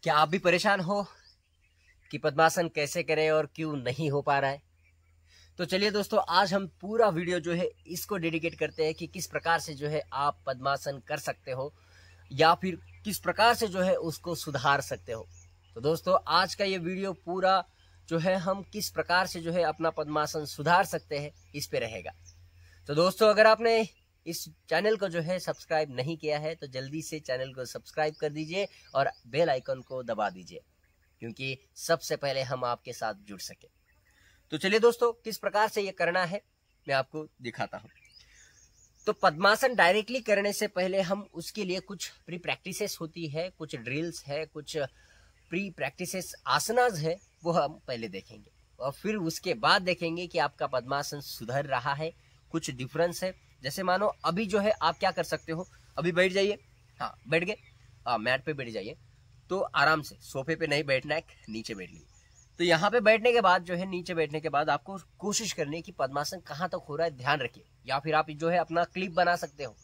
क्या आप भी परेशान हो कि पद्मासन कैसे करें और क्यों नहीं हो पा रहा है? तो चलिए दोस्तों, आज हम पूरा वीडियो जो है इसको डेडिकेट करते हैं कि किस प्रकार से जो है आप पद्मासन कर सकते हो या फिर किस प्रकार से जो है उसको सुधार सकते हो। तो दोस्तों, आज का ये वीडियो पूरा जो है हम किस प्रकार से जो है अपना पद्मासन सुधार सकते हैं इस पे रहेगा। तो दोस्तों, अगर आपने इस चैनल को जो है सब्सक्राइब नहीं किया है तो जल्दी से चैनल को सब्सक्राइब कर दीजिए और बेल आइकन को दबा दीजिए, क्योंकि सबसे पहले हम आपके साथ जुड़ सके। तो चलिए दोस्तों, किस प्रकार से ये करना है मैं आपको दिखाता हूँ। तो पद्मासन डायरेक्टली करने से पहले हम उसके लिए कुछ प्री प्रैक्टिसेस होती है, कुछ ड्रिल्स है, कुछ प्री प्रैक्टिसेस आसनास है, वो हम पहले देखेंगे और फिर उसके बाद देखेंगे कि आपका पद्मासन सुधर रहा है, कुछ डिफरेंस है। जैसे मानो अभी जो है आप क्या कर सकते हो, अभी बैठ जाइए, हाँ बैठ गए, मैट पे बैठ जाइए। तो आराम से, सोफे पे नहीं बैठना है, नीचे बैठ लीजिए। तो यहाँ पे बैठने के बाद जो है, नीचे बैठने के बाद आपको कोशिश करनी है कि पद्मासन कहाँ तक हो रहा है ध्यान रखिए, या फिर आप जो है अपना क्लिप बना सकते हो।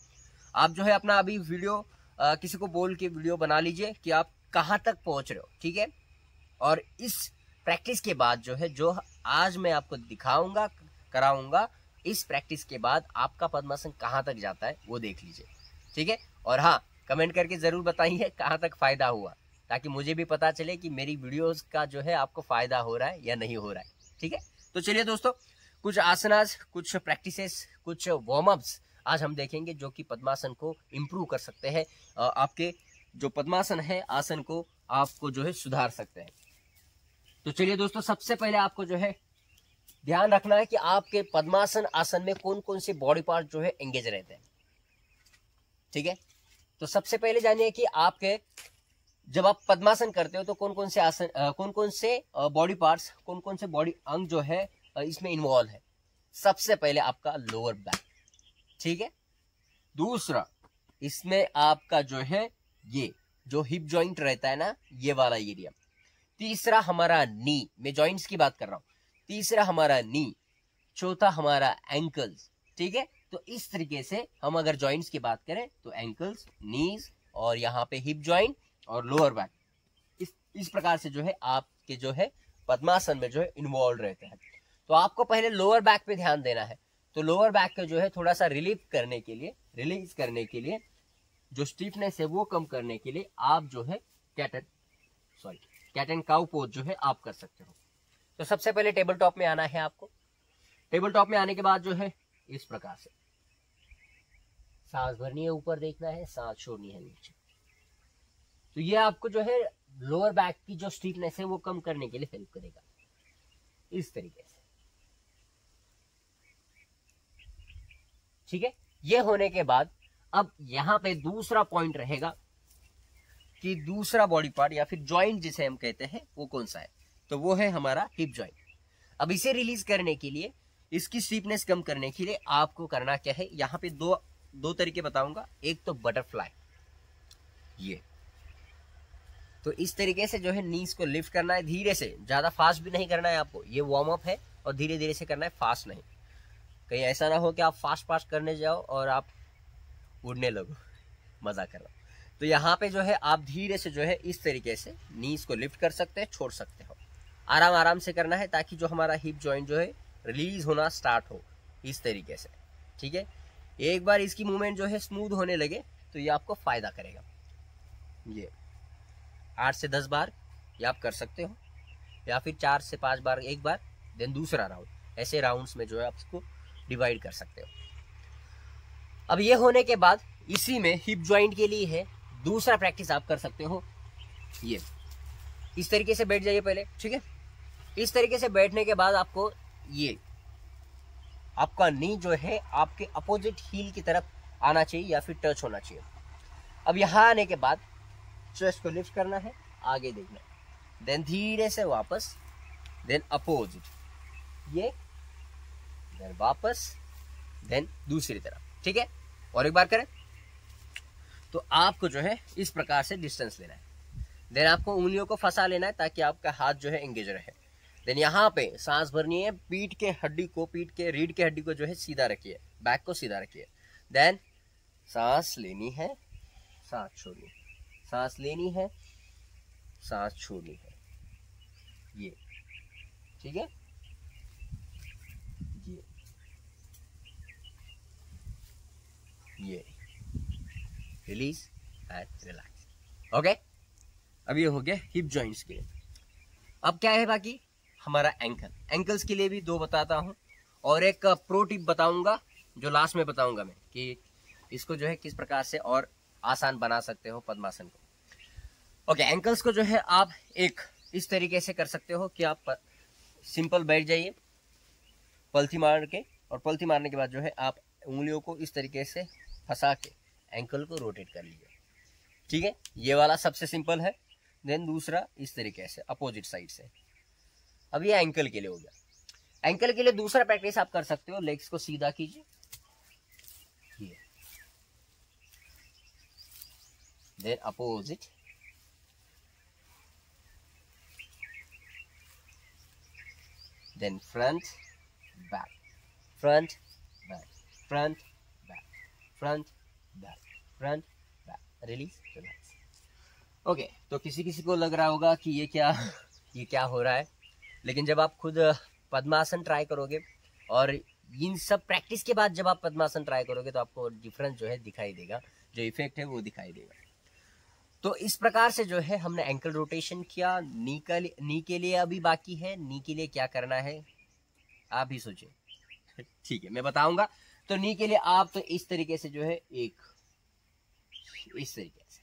आप जो है अपना अभी वीडियो किसी को बोल के वीडियो बना लीजिए कि आप कहाँ तक पहुंच रहे हो, ठीक है। और इस प्रैक्टिस के बाद जो है, जो आज मैं आपको दिखाऊंगा, कराऊंगा, इस प्रैक्टिस के बाद आपका पद्मासन कहाँ तक जाता है वो देख लीजिए, ठीक है। और हाँ, कमेंट करके जरूर बताइए कहाँ तक फायदा हुआ, ताकि मुझे भी पता चले कि मेरी वीडियोस का जो है आपको फायदा हो रहा है या नहीं हो रहा है, ठीक है। तो चलिए दोस्तों, कुछ आसनास, कुछ प्रैक्टिसेस, कुछ वार्म अप्स आज हम देखेंगे जो कि पद्मासन को इम्प्रूव कर सकते हैं। आपके जो पद्मासन है, आसन को आपको जो है सुधार सकते हैं। तो चलिए दोस्तों, सबसे पहले आपको जो है ध्यान रखना है कि आपके पद्मासन आसन में कौन कौन से बॉडी पार्ट जो है एंगेज रहते हैं, ठीक है। तो सबसे पहले जानिए कि आपके जब आप पद्मासन करते हो तो कौन कौन से आसन, कौन कौन से बॉडी पार्ट्स, कौन कौन से बॉडी अंग जो है इसमें इन्वॉल्व है। सबसे पहले आपका लोअर बैक, ठीक है। दूसरा, इसमें आपका जो है ये जो हिप जॉइंट रहता है ना, ये वाला एरिया। तीसरा हमारा नी, मैं जॉइंट्स की बात कर रहा हूं। तीसरा हमारा नी। चौथा हमारा एंकल्स, ठीक है। तो इस तरीके से हम अगर जॉइंट्स की बात करें तो एंकल्स, नीज और यहाँ पे हिप जॉइंट और लोअर बैक, इस प्रकार से जो है आपके जो है पद्मासन में जो है इन्वॉल्व रहते हैं। तो आपको पहले लोअर बैक पे ध्यान देना है। तो लोअर बैक का जो है थोड़ा सा रिलीफ करने के लिए, रिलीज करने के लिए, जो स्टिफनेस है वो कम करने के लिए आप जो है कैट एंड काउ पोज जो है आप कर सकते हो। तो सबसे पहले टेबल टॉप में आना है आपको। टेबल टॉप में आने के बाद जो है इस प्रकार से सांस भरनी है, ऊपर देखना है, सांस छोड़नी है नीचे। तो ये आपको जो है लोअर बैक की जो स्टिफनेस है वो कम करने के लिए हेल्प करेगा, इस तरीके से, ठीक है। ये होने के बाद अब यहाँ पे दूसरा पॉइंट रहेगा कि दूसरा बॉडी पार्ट या फिर जॉइंट जिसे हम कहते हैं वो कौन सा है। तो वो है हमारा हिप जॉइंट। अब इसे रिलीज करने के लिए, इसकी स्टीफनेस कम करने के लिए आपको करना क्या है, यहाँ पे दो तरीके बताऊंगा। एक तो बटरफ्लाई, ये तो इस तरीके से जो है नीज को लिफ्ट करना है धीरे से, ज्यादा फास्ट भी नहीं करना है आपको। ये वार्म अप है और धीरे धीरे से करना है, फास्ट नहीं। कहीं ऐसा ना हो कि आप फास्ट फास्ट करने जाओ और आप उड़ने लगो, मजा कर रहा हूं। तो यहाँ पे जो है आप धीरे से जो है इस तरीके से नीज को लिफ्ट कर सकते हैं, छोड़ सकते हो। आराम आराम से करना है ताकि जो हमारा हिप जॉइंट जो है रिलीज होना स्टार्ट हो, इस तरीके से, ठीक है। एक बार इसकी मूवमेंट जो है स्मूथ होने लगे तो ये आपको फायदा करेगा। ये 8 से 10 बार ये आप कर सकते हो, या फिर 4 से 5 बार एक बार, देन दूसरा राउंड, ऐसे राउंड्स में जो है आप इसको डिवाइड कर सकते हो। अब ये होने के बाद इसी में हिप जॉइंट के लिए है दूसरा प्रैक्टिस आप कर सकते हो। ये इस तरीके से बैठ जाइए पहले, ठीक है। इस तरीके से बैठने के बाद आपको ये आपका नी जो है आपके अपोजिट हील की तरफ आना चाहिए या फिर टच होना चाहिए। अब यहाँ आने के बाद चेस्ट को लिफ्ट करना है, आगे देखना है, देन धीरे से वापस, देन अपोजिट, ये देन वापस, देन दूसरी तरफ, ठीक है। और एक बार करें तो आपको जो है इस प्रकार से डिस्टेंस लेना है। देन आपको उंगलियों को फंसा लेना है ताकि आपका हाथ जो है एंगेज रहे। देन यहाँ पे सांस भरनी है, पीठ के हड्डी को, पीठ के रीढ़ के हड्डी को जो है सीधा रखिए, बैक को सीधा रखिए। देन सांस लेनी है, सांस छोड़नी, सांस लेनी है, सांस छोड़नी है, ये ठीक है, ये रिलीज एंड रिलैक्स। ओके, अब ये हो गया हिप जॉइंट्स के लिए। अब क्या है बाकी हमारा एंकल्स के लिए भी दो बताता हूँ, और एक प्रो टिप बताऊंगा जो लास्ट में बताऊंगा मैं कि इसको जो है किस प्रकार से और आसान बना सकते हो पद्मासन को। ओके, एंकल्स को जो है आप एक इस तरीके से कर सकते हो कि आप सिंपल बैठ जाइए पलथी मार के, और पलथी मारने के बाद जो है आप उंगलियों को इस तरीके से फंसा के एंकल को रोटेट कर लीजिए, ठीक है। ये वाला सबसे सिंपल है। देन दूसरा इस तरीके से अपोजिट साइड से। अब ये एंकल के लिए हो गया। एंकल के लिए दूसरा प्रैक्टिस आप कर सकते हो, लेग्स को सीधा कीजिए, ये then opposite, then front back, front back, front back, front back, front back, release relax. Okay, तो किसी किसी को लग रहा होगा कि ये क्या हो रहा है, लेकिन जब आप खुद पद्मासन ट्राई करोगे और इन सब प्रैक्टिस के बाद जब आप पद्मासन ट्राई करोगे तो आपको डिफरेंस जो है दिखाई देगा, जो इफेक्ट है वो दिखाई देगा। तो इस प्रकार से जो है हमने एंकल रोटेशन किया। नी के लिए अभी बाकी है, नी के लिए क्या करना है आप ही सोचिए, ठीक है मैं बताऊंगा। तो नी के लिए आप तो इस तरीके से जो है एक इस तरीके से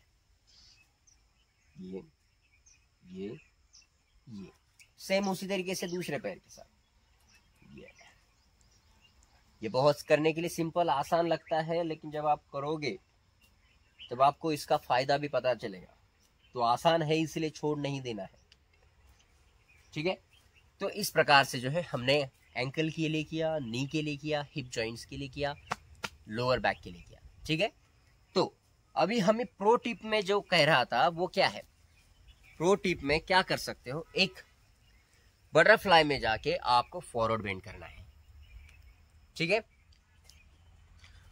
ये सेम उसी तरीके से दूसरे पैर के साथ ये बहुत करने के लिए सिंपल आसान लगता है, लेकिन जब आप करोगे तब आपको इसका फायदा भी पता चलेगा। तो आसान है इसलिए छोड़ नहीं देना है, ठीक है। तो इस प्रकार से जो है हमने एंकल के लिए किया, नी के लिए किया, हिप जॉइंट्स के लिए किया, लोअर बैक के लिए किया, ठीक है। तो अभी हमें प्रो टिप में जो कह रहा था वो क्या है। प्रो टिप में क्या कर सकते हो, एक बटरफ्लाई में जाके आपको फॉरवर्ड बेंड करना है, ठीक है।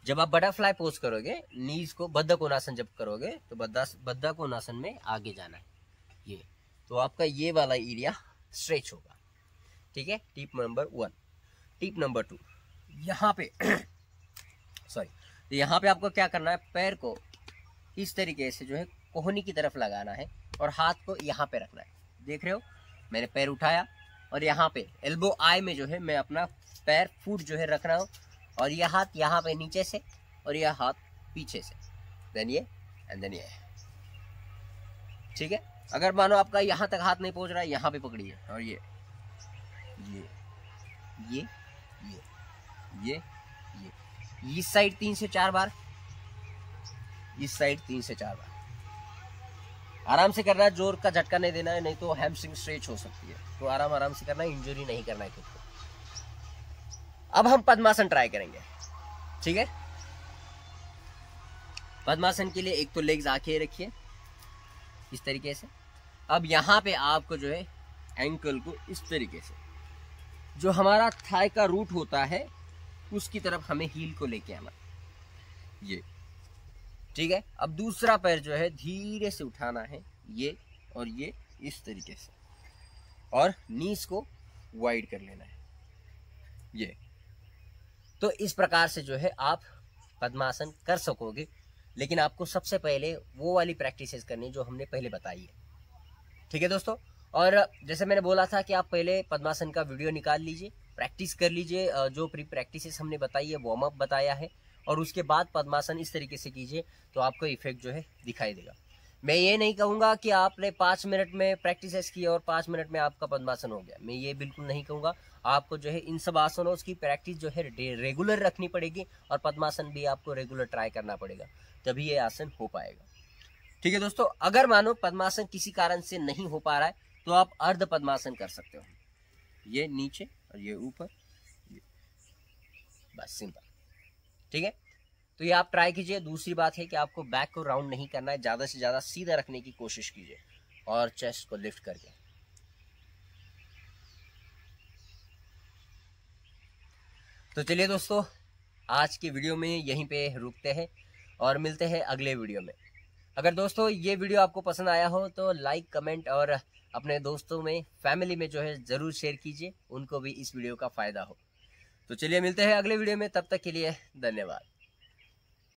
जब आप बटरफ्लाई पोज करोगे, नीज को बद्ध कोणासन जब करोगे तो बद्ध कोणासन में आगे जाना है, ये तो आपका ये वाला एरिया स्ट्रेच होगा, ठीक है। Tip number 1। टिप नंबर 2, यहाँ पे सॉरी, तो यहाँ पे आपको क्या करना है, पैर को इस तरीके से जो है कोहनी की तरफ लगाना है और हाथ को यहाँ पे रखना है। देख रहे हो, मैंने पैर उठाया और यहाँ पे एल्बो आई में जो है मैं अपना पैर फुट जो है रख रहा हूँ, और यह हाथ यहाँ पे नीचे से और यह हाथ पीछे से, देन ये एंड देन ये, ठीक है। अगर मानो आपका यहाँ तक हाथ नहीं पहुंच रहा है, यहाँ पे पकड़िए और ये ये ये ये ये ये इस साइड 3 से 4 बार, इस साइड 3 से 4 बार। आराम से करना है, जोर का झटका नहीं देना है, नहीं तो हैमस्ट्रिंग स्ट्रेच हो सकती है। तो आराम से करना है, इंजरी नहीं करना है खुद को। अब हम पद्मासन ट्राई करेंगे, ठीक है। पद्मासन के लिए एक तो लेग्स आके रखिए इस तरीके से। अब यहाँ पे आपको जो है एंकल को इस तरीके से, जो हमारा थाई का रूट होता है उसकी तरफ हमें हील को लेके आना, ये ठीक है। अब दूसरा पैर जो है धीरे से उठाना है, ये और ये इस तरीके से, और नीज को वाइड कर लेना है, ये। तो इस प्रकार से जो है आप पद्मासन कर सकोगे, लेकिन आपको सबसे पहले वो वाली प्रैक्टिसेस करनी जो हमने पहले बताई है, ठीक है दोस्तों। और जैसे मैंने बोला था कि आप पहले पद्मासन का वीडियो निकाल लीजिए, प्रैक्टिस कर लीजिए, जो प्री प्रैक्टिसेस हमने बताई है, वार्म अप बताया है, और उसके बाद पद्मासन इस तरीके से कीजिए तो आपको इफेक्ट जो है दिखाई देगा। मैं ये नहीं कहूँगा कि आपने 5 मिनट में प्रैक्टिसेस की और 5 मिनट में आपका पद्मासन हो गया, मैं ये बिल्कुल नहीं कहूँगा। आपको जो है इन सब आसनों की प्रैक्टिस जो है रेगुलर रखनी पड़ेगी, और पद्मासन भी आपको रेगुलर ट्राई करना पड़ेगा, तभी ये आसन हो पाएगा, ठीक है दोस्तों। अगर मानो पद्मासन किसी कारण से नहीं हो पा रहा है तो आप अर्ध पद्मासन कर सकते हो, ये नीचे और ये ऊपर, बस सिंपल, ठीक है। तो ये आप ट्राई कीजिए। दूसरी बात है कि आपको बैक को राउंड नहीं करना है, ज्यादा से ज्यादा सीधा रखने की कोशिश कीजिए और चेस्ट को लिफ्ट करके। तो चलिए दोस्तों, आज की वीडियो में यहीं पे रुकते हैं और मिलते हैं अगले वीडियो में। अगर दोस्तों ये वीडियो आपको पसंद आया हो तो लाइक, कमेंट और अपने दोस्तों में, फैमिली में जो है ज़रूर शेयर कीजिए, उनको भी इस वीडियो का फ़ायदा हो। तो चलिए मिलते हैं अगले वीडियो में, तब तक के लिए धन्यवाद।